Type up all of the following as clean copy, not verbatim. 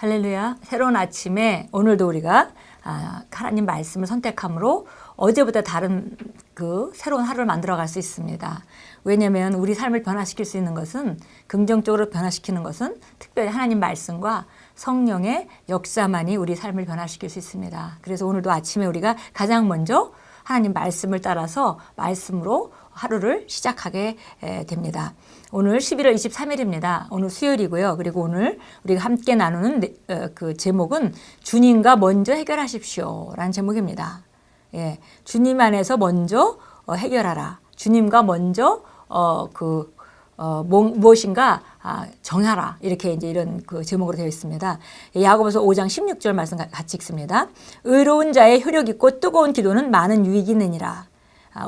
할렐루야. 새로운 아침에 오늘도 우리가 하나님 말씀을 선택함으로 어제보다 다른 새로운 하루를 만들어갈 수 있습니다. 왜냐하면 우리 삶을 변화시킬 수 있는 것은, 긍정적으로 변화시키는 것은 특별히 하나님 말씀과 성령의 역사만이 우리 삶을 변화시킬 수 있습니다. 그래서 오늘도 아침에 우리가 가장 먼저 하나님 말씀을 따라서 말씀으로 하루를 시작하게 됩니다. 오늘 11월 23일입니다. 오늘 수요일이고요. 그리고 오늘 우리가 함께 나누는 그 제목은 주님과 먼저 해결하십시오 라는 제목입니다. 예, 주님 안에서 먼저 해결하라. 주님과 먼저 무엇인가 정하라. 이렇게 이제 이런 그 제목으로 되어 있습니다. 야고보서 5장 16절 말씀 같이 읽습니다. 의로운 자의 효력 있고 뜨거운 기도는 많은 유익이 있느니라.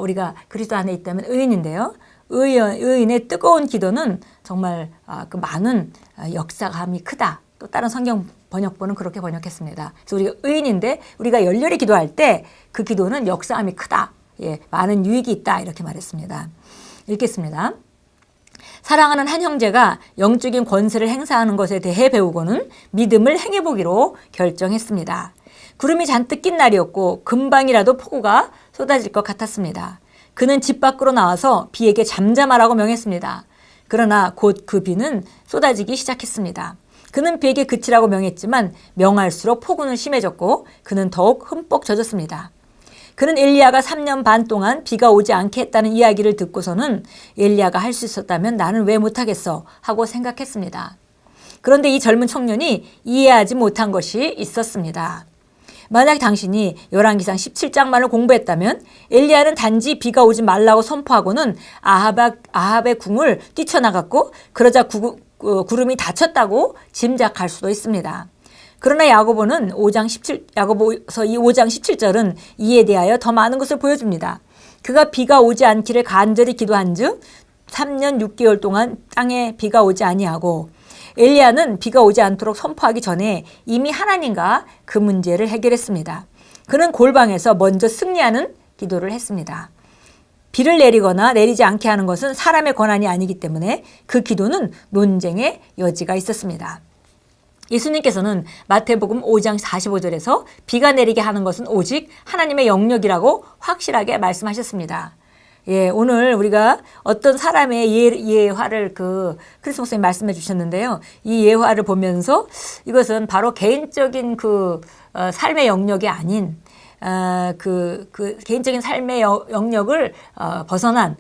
우리가 그리스도 안에 있다면 의인인데요. 의인의 뜨거운 기도는 정말 그 많은 역사감이 크다. 또 다른 성경 번역본은 그렇게 번역했습니다. 그래서 우리가 의인인데 우리가 열렬히 기도할 때 그 기도는 역사감이 크다. 예, 많은 유익이 있다. 이렇게 말했습니다. 읽겠습니다. 사랑하는 한 형제가 영적인 권세를 행사하는 것에 대해 배우고는 믿음을 행해보기로 결정했습니다. 구름이 잔뜩 낀 날이었고 금방이라도 폭우가 쏟아질 것 같았습니다. 그는 집 밖으로 나와서 비에게 잠잠하라고 명했습니다. 그러나 곧 그 비는 쏟아지기 시작했습니다. 그는 비에게 그치라고 명했지만 명할수록 폭우는 심해졌고 그는 더욱 흠뻑 젖었습니다. 그는 엘리야가 3년 반 동안 비가 오지 않게 했다는 이야기를 듣고서는 엘리야가 할 수 있었다면 나는 왜 못하겠어 하고 생각했습니다. 그런데 이 젊은 청년이 이해하지 못한 것이 있었습니다. 만약 당신이 열왕기상 17장만을 공부했다면 엘리야는 단지 비가 오지 말라고 선포하고는 아합의 궁을 뛰쳐나갔고 그러자 구름이 닫혔다고 짐작할 수도 있습니다. 그러나 야고보서 5장 17절은 이에 대하여 더 많은 것을 보여줍니다. 그가 비가 오지 않기를 간절히 기도한 즉 3년 6개월 동안 땅에 비가 오지 아니하고 엘리야는 비가 오지 않도록 선포하기 전에 이미 하나님과 그 문제를 해결했습니다. 그는 골방에서 먼저 승리하는 기도를 했습니다. 비를 내리거나 내리지 않게 하는 것은 사람의 권한이 아니기 때문에 그 기도는 논쟁의 여지가 있었습니다. 예수님께서는 마태복음 5장 45절에서 비가 내리게 하는 것은 오직 하나님의 영역이라고 확실하게 말씀하셨습니다. 예, 오늘 우리가 어떤 사람의 예화를 크리스마스에 말씀해 주셨는데요. 이 예화를 보면서 이것은 바로 개인적인 삶의 영역이 아닌 개인적인 삶의 영역을 벗어난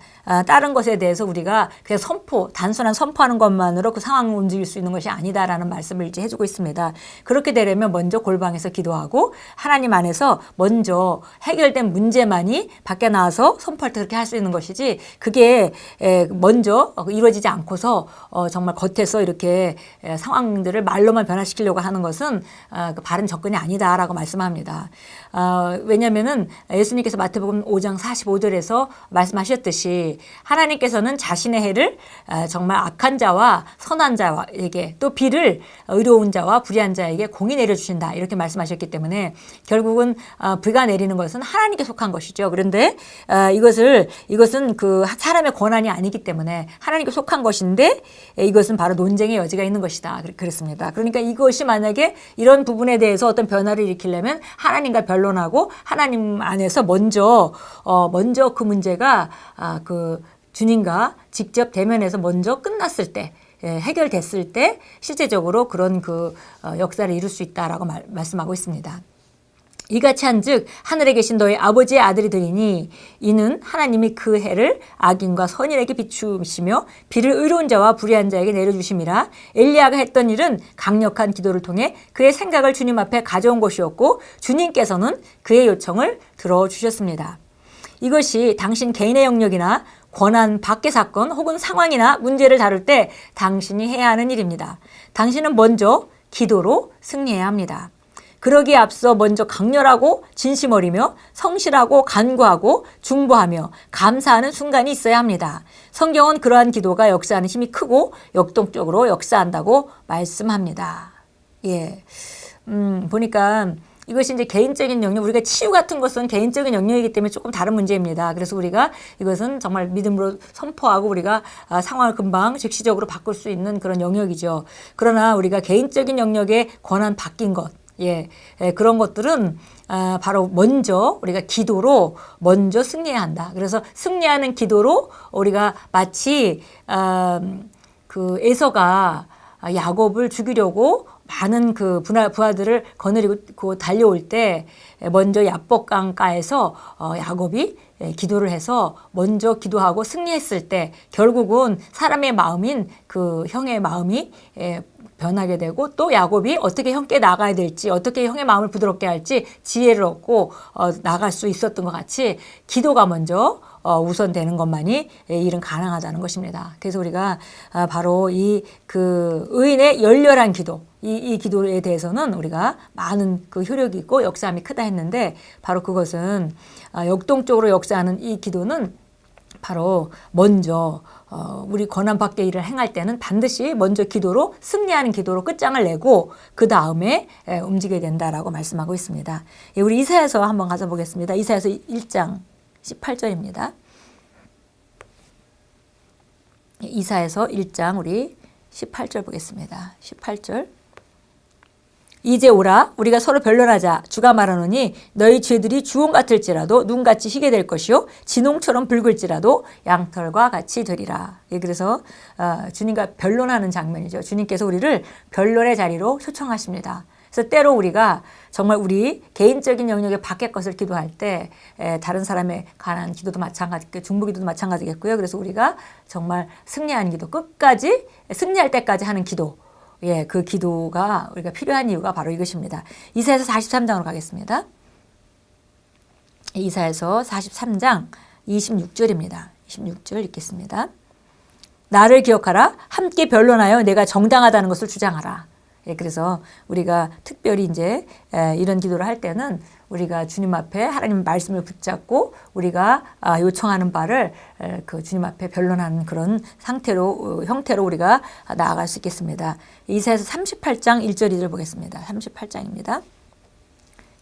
다른 것에 대해서 우리가 그냥 단순한 선포하는 것만으로 그 상황을 움직일 수 있는 것이 아니다라는 말씀을 이제 해주고 있습니다. 그렇게 되려면 먼저 골방에서 기도하고 하나님 안에서 먼저 해결된 문제만이 밖에 나와서 선포할 때 그렇게 할 수 있는 것이지 그게 먼저 이루어지지 않고서 정말 겉에서 이렇게 상황들을 말로만 변화시키려고 하는 것은 바른 접근이 아니다라고 말씀합니다. 왜냐하면은 예수님께서 마태복음 5장 45절에서 말씀하셨듯이 하나님께서는 자신의 해를 정말 악한 자와 선한 자에게 또 비를 의로운 자와 불의한 자에게 공히 내려주신다 이렇게 말씀하셨기 때문에 결국은 비가 내리는 것은 하나님께 속한 것이죠. 그런데 이것은 그 사람의 권한이 아니기 때문에 하나님께 속한 것인데 이것은 바로 논쟁의 여지가 있는 것이다 그랬습니다. 그러니까 이것이 만약에 이런 부분에 대해서 어떤 변화를 일으키려면 하나님과 변론하고 하나님 안에서 먼저 그 문제가 주님과 직접 대면해서 먼저 끝났을 때 해결됐을 때 실제적으로 그런 역사를 이룰 수 있다라고 말씀하고 있습니다. 이같이 한즉 하늘에 계신 너희 아버지의 아들이 되리니 이는 하나님이 그 해를 악인과 선인에게 비추시며 비를 의로운 자와 불의한 자에게 내려주심이라. 엘리야가 했던 일은 강력한 기도를 통해 그의 생각을 주님 앞에 가져온 것이었고 주님께서는 그의 요청을 들어주셨습니다. 이것이 당신 개인의 영역이나 권한 밖의 사건 혹은 상황이나 문제를 다룰 때 당신이 해야 하는 일입니다. 당신은 먼저 기도로 승리해야 합니다. 그러기에 앞서 먼저 강렬하고 진심 어리며 성실하고 간구하고 중보하며 감사하는 순간이 있어야 합니다. 성경은 그러한 기도가 역사하는 힘이 크고 역동적으로 역사한다고 말씀합니다. 예, 보니까 이것이 이제 개인적인 영역, 우리가 치유 같은 것은 개인적인 영역이기 때문에 조금 다른 문제입니다. 그래서 우리가 이것은 정말 믿음으로 선포하고 우리가 상황을 금방 즉시적으로 바꿀 수 있는 그런 영역이죠. 그러나 우리가 개인적인 영역에 권한 바뀐 것, 그런 것들은 바로 먼저 우리가 기도로 먼저 승리해야 한다. 그래서 승리하는 기도로 우리가 마치 그 에서가 야곱을 죽이려고 많은 그 부하들을 거느리고 달려올 때 먼저 야복강가에서 야곱이 기도를 해서 먼저 기도하고 승리했을 때 결국은 사람의 마음인 그 형의 마음이 변하게 되고 또 야곱이 어떻게 형께 나가야 될지 어떻게 형의 마음을 부드럽게 할지 지혜를 얻고 나갈 수 있었던 것 같이 기도가 먼저 우선되는 것만이 이 일은 가능하다는 것입니다. 그래서 우리가 바로 이 그 의인의 열렬한 기도 이 기도에 대해서는 우리가 많은 그 효력이 있고 역사함이 크다 했는데 바로 그것은 역동적으로 역사하는 이 기도는 바로 먼저 우리 권한 밖의 일을 행할 때는 반드시 먼저 기도로 승리하는 기도로 끝장을 내고 그 다음에 움직여야 된다라고 말씀하고 있습니다. 우리 이사야서 한번 가져보겠습니다. 이사야서 1장 18절입니다. 이사야서 1장 우리 18절 보겠습니다. 18절. 이제 오라 우리가 서로 변론하자. 주가 말하노니 너희 죄들이 주홍 같을지라도 눈같이 희게 될 것이요 진홍처럼 붉을지라도 양털과 같이 되리라. 그래서 주님과 변론하는 장면이죠. 주님께서 우리를 변론의 자리로 초청하십니다. 그래서 때로 우리가 정말 우리 개인적인 영역의 밖의 것을 기도할 때 다른 사람에 관한 기도도 마찬가지겠고 중보기도도 마찬가지겠고요. 그래서 우리가 정말 승리하는 기도 끝까지 승리할 때까지 하는 기도 그 기도가 우리가 필요한 이유가 바로 이것입니다. 이사야서 43장으로 가겠습니다. 이사야서 43장 26절입니다. 26절 읽겠습니다. 나를 기억하라. 함께 변론하여 내가 정당하다는 것을 주장하라. 그래서 우리가 특별히 이제 이런 기도를 할 때는 우리가 주님 앞에 하나님 말씀을 붙잡고 우리가 요청하는 바를 그 주님 앞에 변론하는 그런 형태로 우리가 나아갈 수 있겠습니다. 이사야서 38장 1절 2절 보겠습니다. 38장입니다.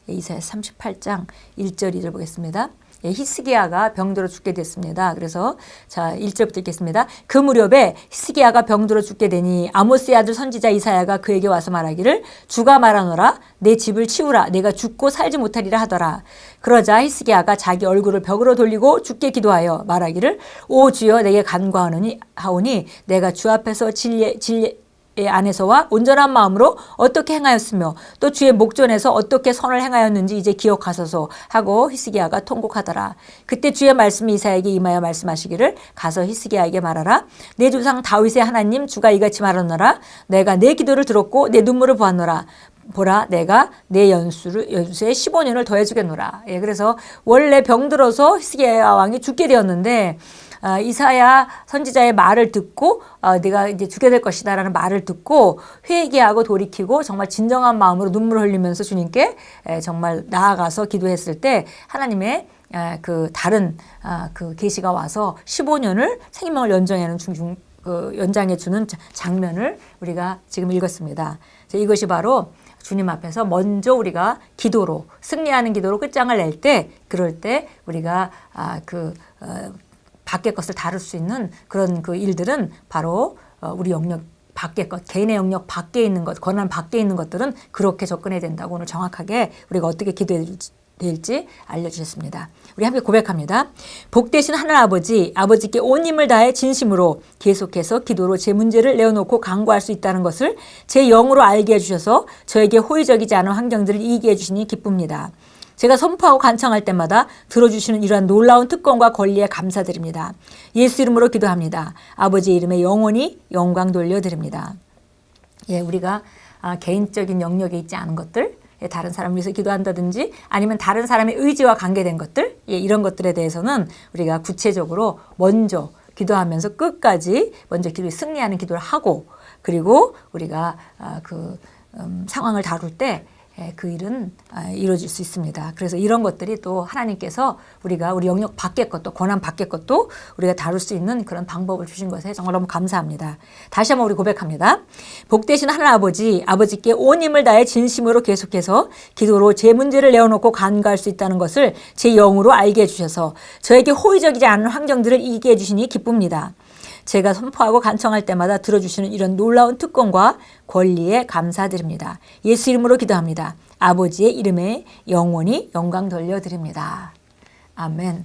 이사야서 38장 1절 2절 보겠습니다. 히스기야가 병들어 죽게 됐습니다. 그래서 자 1절부터 읽겠습니다. 그 무렵에 히스기야가 병들어 죽게 되니 아모스의 아들 선지자 이사야가 그에게 와서 말하기를 주가 말하노라 내 집을 치우라 내가 죽고 살지 못하리라 하더라. 그러자 히스기야가 자기 얼굴을 벽으로 돌리고 주께 기도하여 말하기를 오 주여 내게 간구하오니 내가 주 앞에서 진리의 안에서와 온전한 마음으로 어떻게 행하였으며 또 주의 목전에서 어떻게 선을 행하였는지 이제 기억하소서 하고 히스기야가 통곡하더라. 그때 주의 말씀이 이사야에게 임하여 말씀하시기를 가서 히스기야에게 말하라. 내 조상 다윗의 하나님 주가 이같이 말하노라. 내가 내 기도를 들었고 내 눈물을 보았노라. 보라 내가 내 연수에 15년을 더해주겠노라. 그래서 원래 병들어서 히스기야 왕이 죽게 되었는데 이사야 선지자의 말을 듣고 네가 이제 죽게 될 것이다라는 말을 듣고 회개하고 돌이키고 정말 진정한 마음으로 눈물을 흘리면서 주님께 정말 나아가서 기도했을 때 하나님의 그 다른 그 계시가 와서 15년을 생명을 연장해 주는 장면을 우리가 지금 읽었습니다. 이것이 바로 주님 앞에서 먼저 우리가 기도로 승리하는 기도로 끝장을 낼 때 그럴 때 우리가 밖의 것을 다룰 수 있는 그런 그 일들은 바로 우리 영역 밖의 것, 개인의 영역 밖에 있는 것, 권한 밖에 있는 것들은 그렇게 접근해야 된다고 오늘 정확하게 우리가 어떻게 기도해야 될지 알려주셨습니다. 우리 함께 고백합니다. 복되신 하늘 아버지께 온 힘을 다해 진심으로 계속해서 기도로 제 문제를 내어놓고 간구할 수 있다는 것을 제 영으로 알게 해주셔서 저에게 호의적이지 않은 환경들을 이기게 해주시니 기쁩니다. 제가 선포하고 간청할 때마다 들어주시는 이러한 놀라운 특권과 권리에 감사드립니다. 예수 이름으로 기도합니다. 아버지의 이름에 영원히 영광 돌려드립니다. 우리가 개인적인 영역에 있지 않은 것들, 다른 사람을 위해서 기도한다든지 아니면 다른 사람의 의지와 관계된 것들, 이런 것들에 대해서는 우리가 구체적으로 먼저 기도하면서 끝까지 먼저 승리하는 기도를 하고 그리고 우리가 상황을 다룰 때 그 일은 이루어질 수 있습니다. 그래서 이런 것들이 또 하나님께서 우리 영역 밖의 것도 권한 밖의 것도 우리가 다룰 수 있는 그런 방법을 주신 것에 정말 너무 감사합니다. 다시 한번 우리 고백합니다. 복되신 하나님 아버지께 온 힘을 다해 진심으로 계속해서 기도로 제 문제를 내어놓고 간과할 수 있다는 것을 제 영으로 알게 해주셔서 저에게 호의적이지 않은 환경들을 이기게 해주시니 기쁩니다. 제가 선포하고 간청할 때마다 들어주시는 이런 놀라운 특권과 권리에 감사드립니다. 예수 이름으로 기도합니다. 아버지의 이름에 영원히 영광 돌려드립니다. 아멘.